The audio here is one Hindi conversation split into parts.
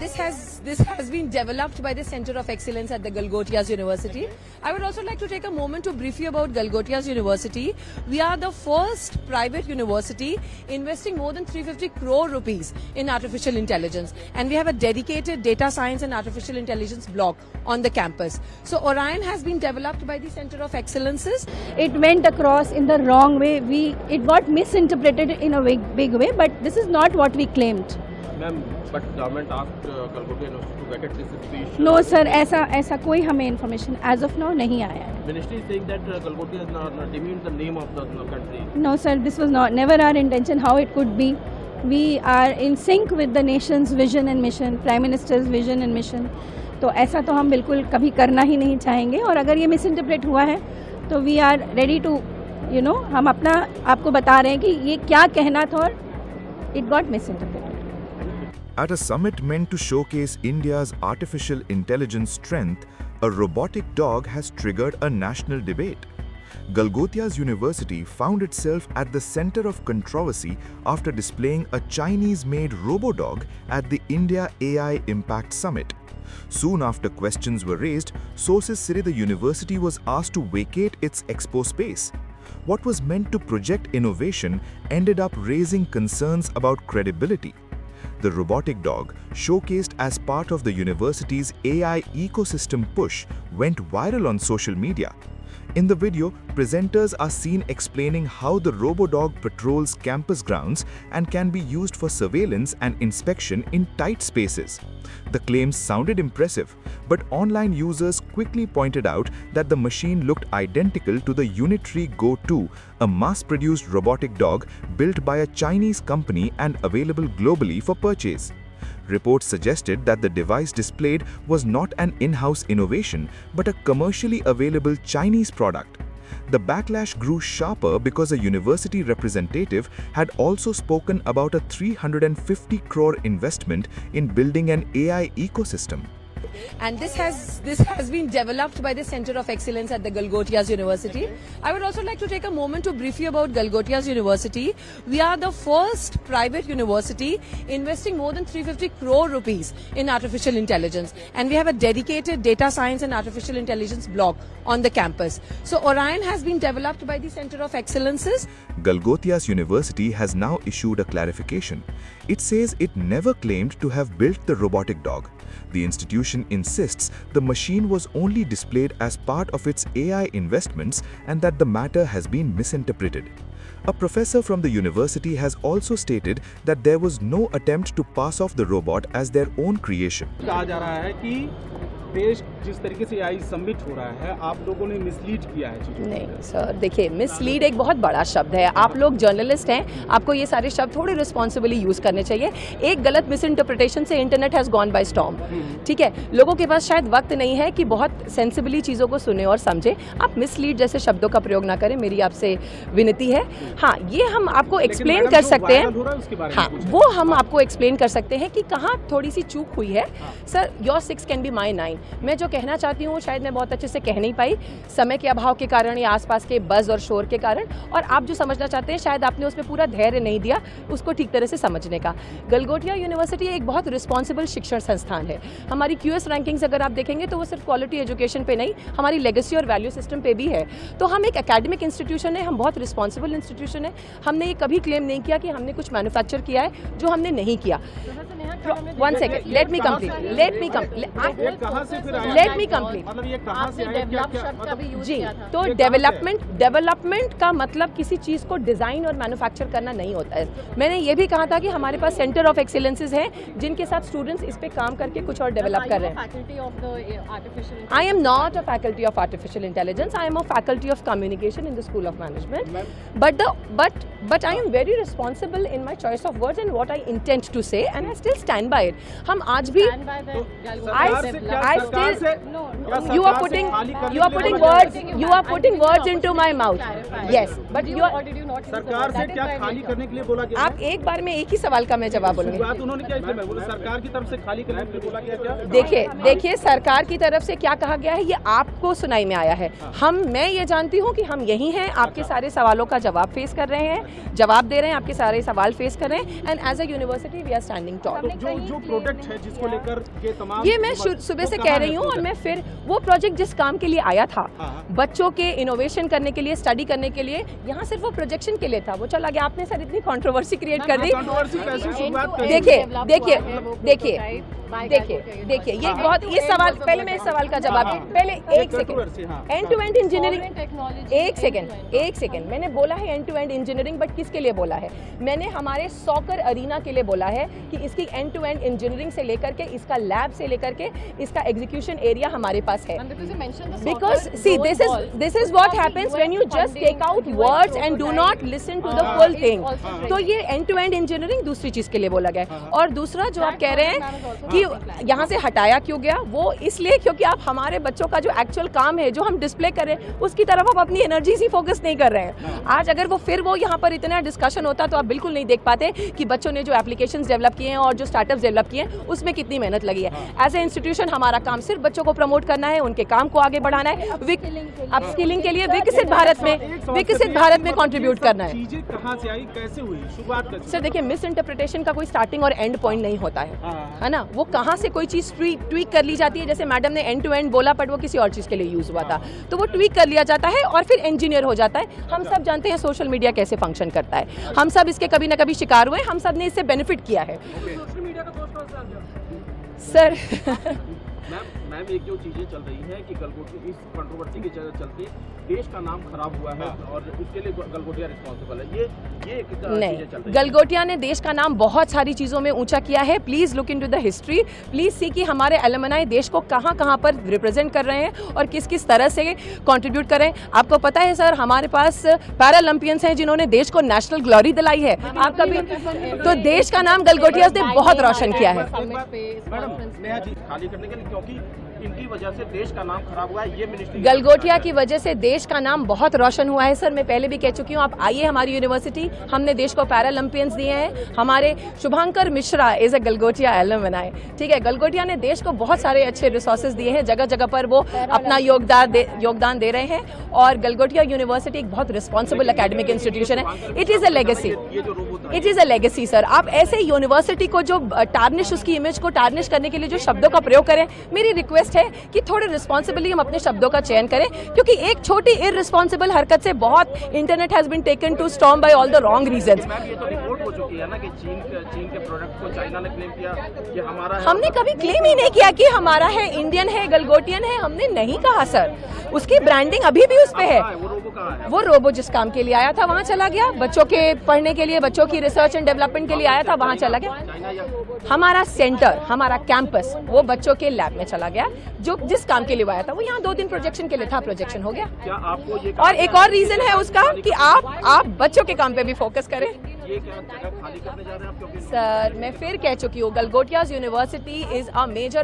this has been developed by the Center of Excellence at the Galgotias University. I would also like to take a moment to brief you about Galgotias University. We are the first private university investing more than 350 crore rupees in artificial intelligence, and we have a dedicated data science and artificial intelligence block on the campus. So Orion has been developed by the Center of Excellences. It went across in the wrong way. It got misinterpreted in a big way, but this is not what we claimed. Ma'am, but government asked Galgotia University to vacate this institution. No sir, ऐसा कोई हमें information as of now नहीं आया है. Ministry is saying that Galgotia is not demeaned the name of the country. No sir, this was never our intention. How it could be? We are in sync with the nation's vision and mission, Prime Minister's vision and mission. तो ऐसा तो हम बिल्कुल कभी करना ही नहीं चाहेंगे, और अगर ये मिसइंटरप्रेट हुआ है तो वी आर रेडी टू हम अपना आपको बता रहे हैं कि ये क्या कहना था और it got misinterpreted. At a summit meant to showcase India's artificial intelligence strength, a robotic dog has triggered a national debate. Galgotias University found itself at the center of controversy after displaying a Chinese-made robo-dog at the India AI Impact Summit. Soon after questions were raised, sources say the university was asked to vacate its expo space. What was meant to project innovation ended up raising concerns about credibility. The robotic dog, showcased as part of the university's AI ecosystem push, went viral on social media. In the video, presenters are seen explaining how the robo-dog patrols campus grounds and can be used for surveillance and inspection in tight spaces. The claims sounded impressive, but online users quickly pointed out that the machine looked identical to the Unitree Go 2, a mass-produced robotic dog built by a Chinese company and available globally for purchase. Reports suggested that the device displayed was not an in-house innovation, but a commercially available Chinese product. The backlash grew sharper because a university representative had also spoken about a 350 crore investment in building an AI ecosystem. And this has been developed by the Center of Excellence at the Galgotias University. I would also like to take a moment to brief you about Galgotias University. We are the first private university investing more than 350 crore rupees in artificial intelligence, and we have a dedicated data science and artificial intelligence block on the campus. So Orion has been developed by the Center of Excellences. Galgotias University has now issued a clarification. It says it never claimed to have built the robotic dog. The institution insists the machine was only displayed as part of its AI investments and that the matter has been misinterpreted. A professor from the university has also stated that there was no attempt to pass off the robot as their own creation. कहा जा रहा है कि देश जिस तरीके से AI सबमिट हो रहा है, आप लोगों ने मिसलीड किया है चीजों को। नहीं सर, देखिए, मिसलीड एक बहुत बड़ा शब्द है. आप लोग जर्नलिस्ट हैं, आपको ये सारे शब्द थोड़े रिस्पॉन्सिबली यूज़ करने चाहिए. एक गलत मिसइंटरप्रिटेशन से internet has gone by storm. ठीक है, लोगों के पास शायद वक्त नहीं है कि बहुत सेंसिबली चीज़ों को सुने और समझे. आप मिसलीड जैसे शब्दों का प्रयोग ना करें, मेरी आपसे विनती है. हाँ, ये हम आपको एक्सप्लेन कर सकते हैं. हाँ, वो हम आपको एक्सप्लेन कर सकते हैं कि कहाँ थोड़ी सी चूक हुई है. Sir, your 6 can be my 9. मैं जो कहना चाहती हूँ शायद मैं बहुत अच्छे से कह नहीं पाई, समय के अभाव के कारण या आसपास के बज़ और शोर के कारण, और आप जो समझना चाहते हैं शायद आपने उसमें पूरा धैर्य नहीं दिया उसको ठीक तरह से समझने का. गलगोटिया यूनिवर्सिटी एक बहुत रिस्पॉन्सिबल शिक्षण संस्थान है. हमारी QS रैंकिंग्स अगर आप देखेंगे तो वो सिर्फ क्वालिटी एजुकेशन पे नहीं, हमारी लेगेसी और वैल्यू सिस्टम पे भी है. तो हम एक एकेडमिक इंस्टीट्यूशन है, हम बहुत रिस्पॉन्सिबल इंस्टीट्यूशन है. हमने ये कभी क्लेम नहीं किया कि हमने कुछ मैन्युफैक्चर किया है जो हमने नहीं किया. One second, let me complete. मतलब ये कहाँ से आया? जी, तो डेवलपमेंट का मतलब किसी चीज़ को डिज़ाइन और मैन्युफैक्चर करना नहीं होता है. मैंने ये भी कहा था कि हमारे पास सेंटर ऑफ एक्सीलेंसेज हैं जिनके साथ स्टूडेंट्स इस पे काम करके कुछ और डेवलप कर रहे हैं. I am not a faculty of artificial intelligence, I am a faculty of communication in the school of management. But I am very responsible in my choice of words and what I intend to say, and I still stand by it. हम आज भी I सरकार से you are putting words into my mouth. Yes, but you are. सरकार से क्या खाली करने के लिए बोला गया? आप एक बार में एक ही सवाल का मैं जवाब बोलूंगी. बात उन्होंने क्या इसलिए मैं बोला सरकार की तरफ से खाली करने के लिए बोला गया क्या? देखिए सरकार की तरफ से क्या कहा गया है ये आपको सुनाई में आया है. मैं ये जानती हूँ कि हम यही हैं, आपके सारे सवालों का जवाब फेस कर रहे हैं, जवाब दे रहे हैं, आपके सारे सवाल फेस कर रहे हैं. And as a university we are standing tall. जो प्रोडक्ट है जिसको लेकर के तमाम ये मैं सुबह से कह रही हूँ. और मैं फिर वो प्रोजेक्ट जिस काम के लिए आया था, बच्चों के इनोवेशन करने के लिए, स्टडी करने के लिए, यहाँ सिर्फ वो प्रोजेक्शन के लिए था, वो चला गया. आपने सर इतनी कंट्रोवर्सी क्रिएट कर दी. देखिए ये बहुत, ये सवाल पहले मैं इस सवाल का जवाब पहले एक second. End to end engineering, एक सेकंड मैंने बोला है end to end engineering, but किसके लिए बोला है? मैंने हमारे सॉकर अरीना के लिए बोला है कि इसकी एंड टू एंड इंजीनियरिंग से लेकर के, इसका लैब से लेकर के, इसका एग्जीक्यूशन एरिया हमारे पास है. Because see this is what happens when you just take out words and do not listen to the full thing. तो ये एंड टू एंड इंजीनियरिंग दूसरी चीज के लिए बोला गया. और दूसरा जो आप कह रहे हैं कि यहाँ से हटाया क्यों गया, वो इसलिए क्योंकि आप हमारे बच्चों का जो एक्चुअल काम है, जो हम डिस्प्ले कर रहे हैं, उसकी तरफ आप अपनी एनर्जी से फोकस नहीं कर रहे हैं. आज अगर वो यहाँ पर इतना डिस्कशन होता तो आप बिल्कुल नहीं देख पाते कि बच्चों ने जो एप्लीकेशंस डेवलप किए हैं और जो स्टार्टअप्स डेवलप किए हैं उसमें कितनी मेहनत लगी है. एज ए इंस्टीट्यूशन हमारा काम सिर्फ बच्चों को प्रमोट करना है, उनके काम को आगे बढ़ाना है, अपस्किलिंग के लिए विकसित भारत में कंट्रीब्यूट करना है. चीजें कहाँ से आई, कैसे हुई, शुरुआत कैसे? सर देखिए, मिस इंटरप्रिटेशन का कोई स्टार्टिंग और एंड पॉइंट नहीं होता है ना. वो कहाँ से कोई चीज ट्वीक कर ली जाती है. जैसे मैडम ने एंड टू एंड बोला, बट वो किसी और चीज के लिए यूज हुआ था, तो वो ट्वीक कर लिया जाता है और फिर इंजीनियर हो जाता है. हम सब जानते हैं सोशल मीडिया कैसे फंक्शन करता है, हम सब इसके कभी ना कभी शिकार हुए, हम सब ने इससे बेनिफिट किया है. सर मैम एक जो चीजें चल रही है कि गलगोटिया इस कंट्रोवर्सी के चलते देश का नाम खराब हुआ है और उसके लिए गलगोटिया रिस्पॉन्सिबल है. ये नहीं, गलगोटिया ने देश का नाम बहुत सारी चीज़ों में ऊंचा किया है. Please look into the history, please see कि हमारे एलुमनाई देश को कहाँ कहाँ पर रिप्रेजेंट कर रहे हैं और किस किस तरह से कंट्रीब्यूट कर रहे हैं. आपको पता है सर, हमारे पास पैरालंपियंस हैं जिन्होंने देश को नेशनल ग्लोरी दिलाई है. आप कभी तो देश का नाम गलगोटिया ने बहुत रोशन किया है. खाली करने के लिए, क्योंकि इनकी वजह से देश का नाम खराब हुआ है. ये मिनिस्ट्री गलगोटिया की वजह से देश का नाम बहुत रोशन हुआ है. सर मैं पहले भी कह चुकी हूँ, आप आइए हमारी यूनिवर्सिटी, हमने देश को पैरालंपियंस दिए हैं. हमारे Shubhankar Mishra is a Galgotia alumni. ठीक है, गलगोटिया ने देश को बहुत सारे अच्छे रिसोर्सेज दिए हैं. जगह जगह पर वो अपना योगदान दे रहे हैं. और गलगोटिया यूनिवर्सिटी एक बहुत रिस्पॉन्सिबल एकेडमिक इंस्टीट्यूशन है. It is a legacy sir. आप ऐसे यूनिवर्सिटी को जो टार्निश, उसकी इमेज को टार्निश करने के लिए जो शब्दों का प्रयोग करें, मेरी रिक्वेस्ट है कि थोड़े रिस्पॉन्सिबली हम अपने शब्दों का चयन करें, क्योंकि एक छोटी इररिस्पॉन्सिबल हरकत से बहुत internet has been taken to storm by all the wrong reasons. ये तो रिपोर्ट हो चुकी है ना कि चीन के प्रोडक्ट को चाइना ने क्लेम किया कि हमारा है. हमने कभी क्लेम ही नहीं किया कि हमारा है, इंडियन है, गलगोटियन है. हमने नहीं कहा सर. उसकी ब्रांडिंग अभी भी उस पे है. वो रोबो जिस काम के लिए आया था वहाँ चला गया. बच्चों के पढ़ने के लिए, बच्चों की रिसर्च एंड डेवलपमेंट के लिए आया था, वहाँ चला गया. हमारा सेंटर, हमारा कैंपस वो बच्चों के लैब में चला गया. जो जिस काम के लिए आया था वो यहाँ 2 दिन प्रोजेक्शन के लिए था, प्रोजेक्शन हो गया. क्या आपको ये और एक और रीजन है उसका कि आप बच्चों के काम पे भी फोकस करें. ये क्या जगह खाली करने जा रहे हैं आप? क्योंकि सर मैं फिर कह चुकी हूँ, Galgotias university is a major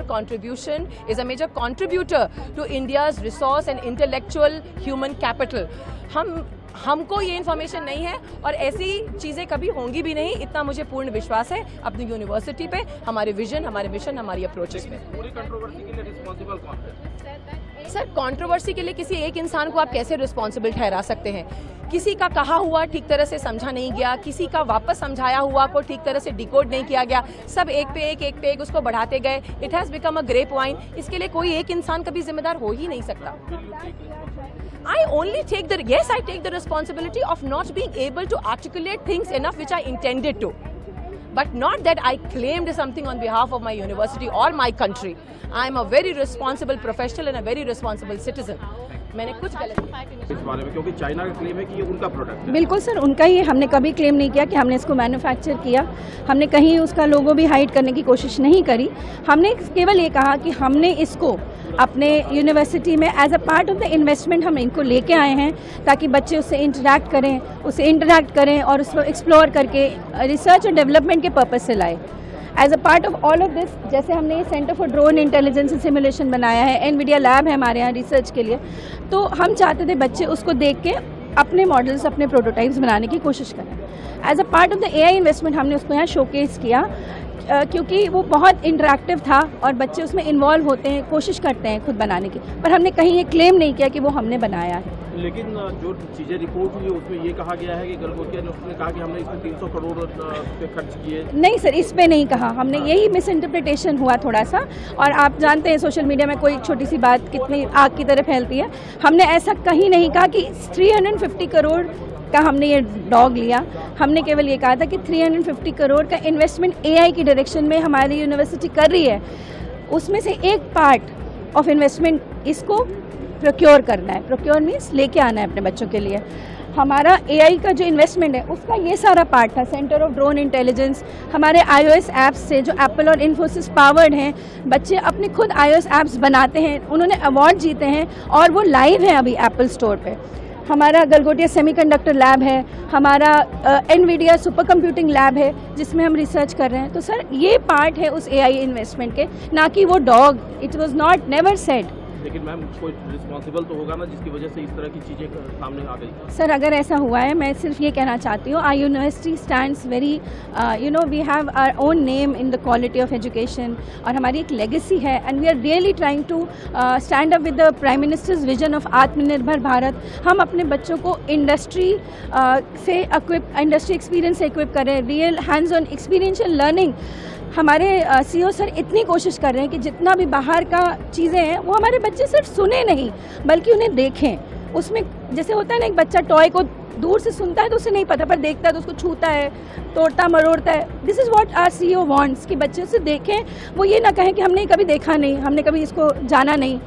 contributor to India's resource and intellectual human capital. हमको ये इन्फॉर्मेशन नहीं है और ऐसी चीज़ें कभी होंगी भी नहीं. इतना मुझे पूर्ण विश्वास है अपनी यूनिवर्सिटी पे, हमारे विजन, हमारे मिशन, हमारी अप्रोचेस में. पूरी कंट्रोवर्सी के लिए रिस्पॉन्सिबल कौन है? सर कंट्रोवर्सी के लिए किसी एक इंसान को आप कैसे रिस्पॉन्सिबल ठहरा सकते हैं? किसी का कहा हुआ ठीक तरह से समझा नहीं गया, किसी का वापस समझाया हुआ को ठीक तरह से डिकोड नहीं किया गया. सब एक पे एक उसको बढ़ाते गए. It has become a grape vine. इसके लिए कोई एक इंसान कभी जिम्मेदार हो ही नहीं सकता. I take the responsibility of not being able to articulate things enough which I intended to. But not that I claimed something on behalf of my university or my country. I am a very responsible professional and a very responsible citizen. मैंने कुछ गलत इस बारे में, क्योंकि चाइना का क्लेम है कि ये उनका प्रोडक्ट है. बिल्कुल सर, उनका ही. हमने कभी क्लेम नहीं किया कि हमने इसको मैन्युफैक्चर किया. हमने कहीं उसका लोगो भी हाइड करने की कोशिश नहीं करी. हमने केवल ये कहा कि हमने इसको अपने यूनिवर्सिटी में as a part of the investment हम इनको लेके आए हैं, ताकि बच्चे उससे इंटरैक्ट करें और उसको एक्सप्लोर करके रिसर्च और डेवलपमेंट के पर्पज़ से लाए. As a part of all of this, जैसे हमने ये centre for drone intelligence and simulation बनाया है, एनवीडिया लैब है हमारे यहाँ रिसर्च के लिए, तो हम चाहते थे बच्चे उसको देख के अपने मॉडल्स, अपने प्रोटोटाइप्स बनाने की कोशिश करें। As a part of the AI investment हमने उसको यहाँ शोकेस किया, क्योंकि वो बहुत इंटरेक्टिव था और बच्चे उसमें इन्वॉल्व होते हैं, कोशिश करते हैं खुद बनाने की, पर हमने कहीं ये क्लेम नहीं किया कि वो हमने बनाया है। लेकिन जो चीज़ें रिपोर्ट हुई है उसमें ये कहा गया है कि गलगोटिया ने उसने कहा कि हमने इसमें 300 करोड़ पे खर्च किए। नहीं सर, इस पे नहीं कहा हमने, यही मिस इंटरप्रिटेशन हुआ थोड़ा सा। और आप जानते हैं सोशल मीडिया में कोई छोटी सी बात कितनी आग की तरह फैलती है। हमने ऐसा कहीं नहीं कहा कि 350 करोड़ का हमने ये डॉग लिया। हमने केवल ये कहा था कि 350 करोड़ का इन्वेस्टमेंट AI की डायरेक्शन में हमारी यूनिवर्सिटी कर रही है, उसमें से एक पार्ट ऑफ इन्वेस्टमेंट इसको प्रोक्योर करना है। प्रोक्योर मीन्स लेके आना है अपने बच्चों के लिए। हमारा AI का जो इन्वेस्टमेंट है उसका ये सारा पार्ट था। सेंटर ऑफ ड्रोन इंटेलिजेंस, हमारे iOS ऐप्स से जो एप्पल और इन्फोसिस पावर्ड हैं, बच्चे अपने खुद iOS ऐप्स बनाते हैं, उन्होंने अवार्ड जीते हैं और वो लाइव हैं अभी एप्पल स्टोर पे। हमारा गलगोटिया सेमीकंडक्टर लैब है, हमारा एनवीडिया सुपर कंप्यूटिंग लैब है जिसमें हम रिसर्च कर रहे हैं। तो सर ये पार्ट है उस AI इन्वेस्टमेंट के, ना कि वो dog. It was not never said. लेकिन मैम कोई रिस्पॉन्सिबल तो होगा ना जिसकी वजह से इस तरह की चीज़ें सामने आ गई। सर अगर ऐसा हुआ है, मैं सिर्फ ये कहना चाहती हूँ, our university stands very we have our own name in the quality of education, और हमारी एक लेगेसी है and we are really trying to stand up with the prime minister's vision of Atmanirbhar Bharat. हम अपने बच्चों को इंडस्ट्री से इंडस्ट्री एक्सपीरियंस से इक्विप करें, real hands on experiential learning. हमारे CEO सर इतनी कोशिश कर रहे हैं कि जितना भी बाहर का चीज़ें हैं वो हमारे बच्चे सिर्फ सुने नहीं बल्कि उन्हें देखें। उसमें जैसे होता है ना, एक बच्चा टॉय को दूर से सुनता है तो उसे नहीं पता, पर देखता है तो उसको छूता है, तोड़ता मरोड़ता है। This is what our CEO wants कि बच्चे उसे देखें, वो ये ना कहें कि हमने कभी देखा नहीं, हमने कभी इसको जाना नहीं।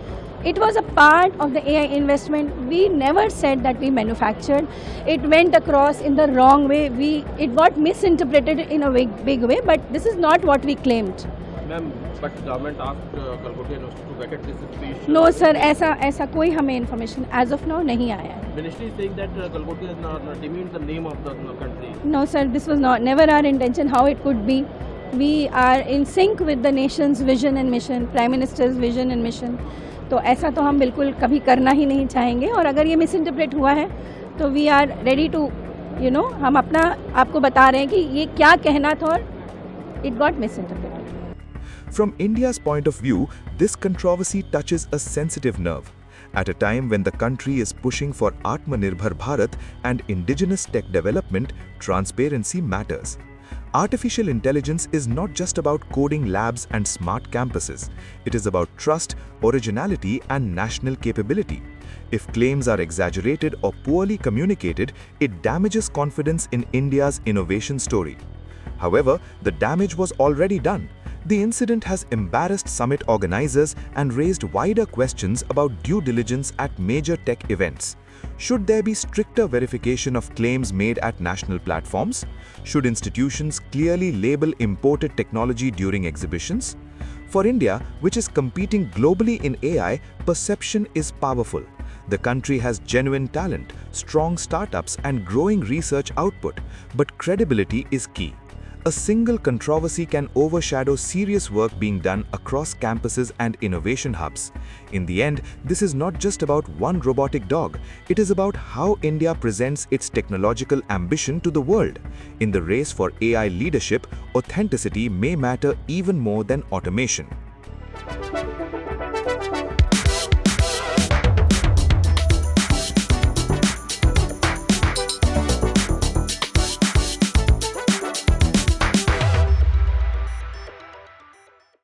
It was a part of the AI investment. We never said that we manufactured. It went across in the wrong way. It got misinterpreted in a big way, but this is not what we claimed. Ma'am, but government asked Gulgotia University to vacate this speech. No sir, ऐसा कोई हमें information as of now नहीं आया है. Ministry is saying that Gulgotia has demeaned the name of the country. No sir, this was never our intention. How it could be? We are in sync with the nation's vision and mission, Prime Minister's vision and mission. तो ऐसा तो हम बिल्कुल कभी करना ही नहीं चाहेंगे, और अगर ये मिस इंटरप्रेट हुआ है तो वी आर रेडी टू हम अपना आपको बता रहे हैं कि ये क्या कहना था और it got miss interpreted. From India's point of view, this controversy touches a sensitive nerve. At a time when the country is pushing for Atmanirbhar Bharat and indigenous tech development, transparency matters. Artificial intelligence is not just about coding labs and smart campuses. It is about trust, originality, and national capability. If claims are exaggerated or poorly communicated, it damages confidence in India's innovation story. However, the damage was already done. The incident has embarrassed summit organizers and raised wider questions about due diligence at major tech events. Should there be stricter verification of claims made at national platforms? Should institutions clearly label imported technology during exhibitions? For India, which is competing globally in AI, perception is powerful. The country has genuine talent, strong startups, and growing research output, but credibility is key. A single controversy can overshadow serious work being done across campuses and innovation hubs. In the end, this is not just about one robotic dog. It is about how India presents its technological ambition to the world. In the race for AI leadership, authenticity may matter even more than automation.